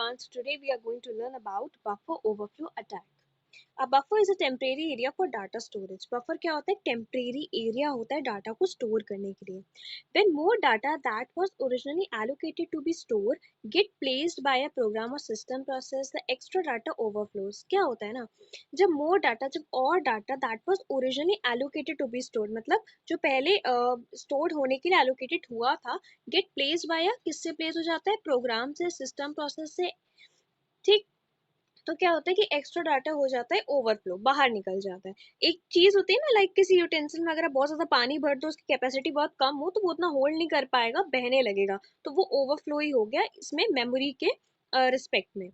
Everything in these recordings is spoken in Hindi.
everyone. So today we are going to learn about buffer overflow attack. A buffer is a temporary area for data storage. Buffer क्या होता है? Temporary area होता है डाटा को स्टोर करने के लिए. When more data that was originally allocated to be stored get placed by a program or system process, the extra data overflows. क्या होता है ना, जब more data, जब और data that was originally allocated to be stored, मतलब जो पहले stored होने के लिए allocated हुआ था, get placed by a, किससे place हो जाता है? प्रोग्राम से, सिस्टम प्रोसेस से. ठीक, तो क्या होता है कि एक्स्ट्रा डाटा हो जाता है ओवरफ्लो, बाहर निकल जाता है. एक चीज होती है ना, लाइक किसी यूटेंसिल में अगर बहुत ज्यादा पानी भर दो, उसकी कैपेसिटी बहुत कम हो, तो वो उतना होल्ड नहीं कर पाएगा, बहने लगेगा, तो वो ओवरफ्लो ही हो गया इसमें मेमोरी के रिस्पेक्ट में.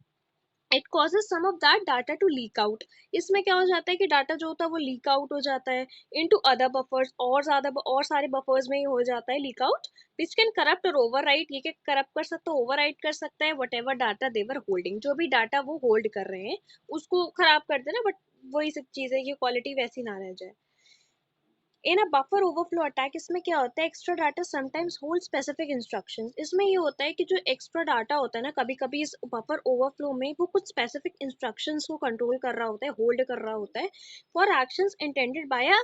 It causes some of that data to leak out. इसमें क्या हो जाता है कि डाटा जो होता है वो लीक आउट हो जाता है इनटू अदर बफर्स, और ज्यादा और सारे बफर्स में ही हो जाता है leak out, which can corrupt और ओवरराइट. ये क्या करप्ट कर सकता है? ओवरराइट कर सकता है whatever data they're holding. जो भी डाटा वो होल्ड कर रहे हैं उसको खराब कर देना, बट वही सब चीज है कि क्वालिटी वैसी ना रह जाए. इन अ बफर ओवरफ्लो अटैक, इसमें क्या होता है? Extra data sometimes hold specific instructions. इसमें ये होता है कि जो एक्स्ट्रा डाटा होता है ना, कभी कभी इस बफर ओवरफ्लो में वो कुछ स्पेसिफिक इंस्ट्रक्शंस को कंट्रोल कर रहा होता है, होल्ड कर रहा होता है for actions intended by a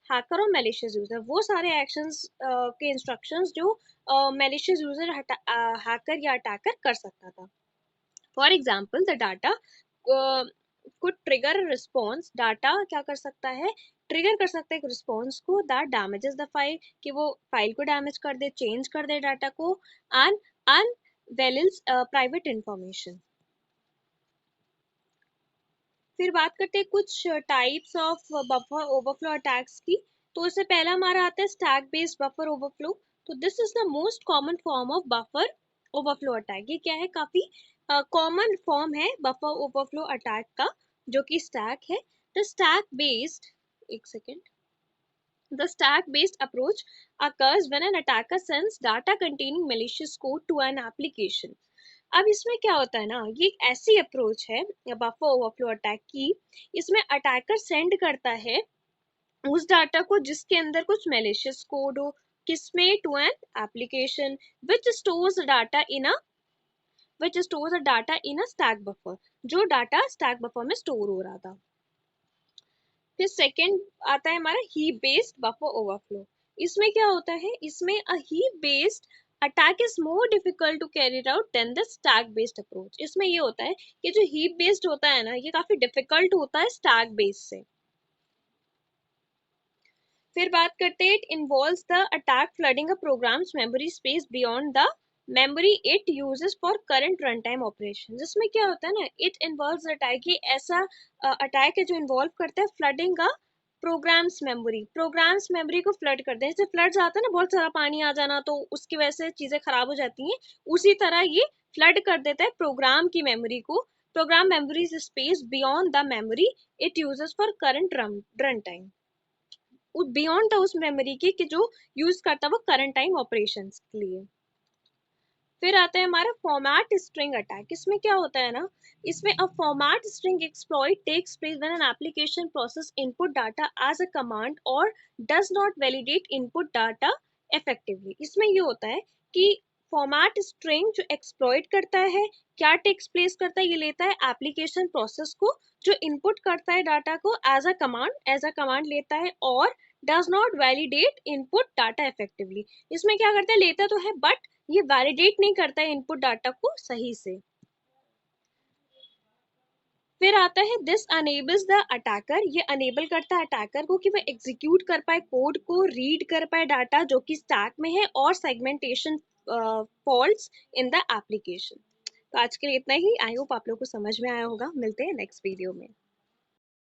hacker और मैलिशियस यूजर. वो सारे एक्शंस के इंस्ट्रक्शंस जो मैलिशियस यूजर हैकर या अटैकर कर सकता था. For example, the data could trigger response. Data क्या कर सकता है? ट्रिगर कर सकता है एक रिस्पॉन्स को दैट डैमेजेस द फाइल, कि वो फाइल को डैमेज कर दे, चेंज कर दे डाटा को, एंड अनवेलिल्स प्राइवेट इंफॉर्मेशन. फिर बात करते हैं कुछ types of buffer overflow attacks की. तो इससे पहला हमारा आता है स्टैक बेस्ड बफर ओवरफ्लो. तो this is the most common form of buffer overflow attack. ये क्या है? काफी कॉमन फॉर्म है बफर ओवरफ्लो अटैक का, जो कि स्टैक है. द स्टैक बेस्ड, एक second, the stack-based approach occurs when an attacker sends data containing malicious code to an application. अब इसमें क्या होता है ना, ये एक ऐसी अप्रोच है बफर ओवरफ्लो अटैक की. इसमें अटैकर सेंड करता है उस डाटा को जिसके अंदर कुछ malicious कोड हो, किसमें? To an application which stores data in a stack buffer. जो डाटा स्टैक बफर में स्टोर हो रहा था. फिर सेकेंड आता है हमारा हीप बेस्ड बफर ओवरफ्लो. इसमें क्या होता है? इसमें a heap based attack is more difficult to carry out than the stack based approach. इसमें ये होता है कि जो हीप बेस्ड होता है ना, ये काफी डिफिकल्ट होता है स्टैक बेस्ड से. फिर बात करते हैं, it involves the attack flooding a program's memory space beyond the memory it uses for current run time operation. जिसमें क्या होता है ना, इट इन्वॉल्व्स अटैक, ये ऐसा अटैक है जो इन्वॉल्व करता है फ्लडिंग अ प्रोग्राम्स मेमोरी को फ्लड कर दें. जैसे फ्लड्स आता है ना, बहुत सारा पानी आ जाना, तो उसकी वजह से चीजें खराब हो जाती हैं. उसी तरह ये फ्लड कर देता है प्रोग्राम की मेमोरी को, program memory space beyond the memory it uses for current run time, beyond था उस मेमोरी की कि जो यूज करता है वो करंट टाइम ऑपरेशंस के लिए. फिर आता है हमारा फॉर्मेट स्ट्रिंग अटैक. इसमें क्या होता है ना, इसमें a format string exploit takes place when an application process input data as a command और does not validate input data effectively. इसमें ये होता है कि फॉर्मेट स्ट्रिंग जो एक्सप्लॉइट करता है, क्या टेक्स प्लेस करता है? ये लेता है एप्लीकेशन प्रोसेस को जो इनपुट करता है डाटा को एज अ कमांड लेता है, और does not validate input data effectively. इसमें क्या करता है? लेता तो है बट ये वैलिडेट नहीं करता है इनपुट डाटा को सही से. फिर आता है दिस अनेबल्स द अटैकर. ये अनेबल करता है अटैकर को कि वह एग्जीक्यूट कर पाए कोड को, रीड कर पाए डाटा जो कि स्टैक में है, और segmentation faults in the application. तो आज के लिए इतना ही. आई होप आप लोग को समझ में आया होगा. मिलते हैं नेक्स्ट वीडियो में.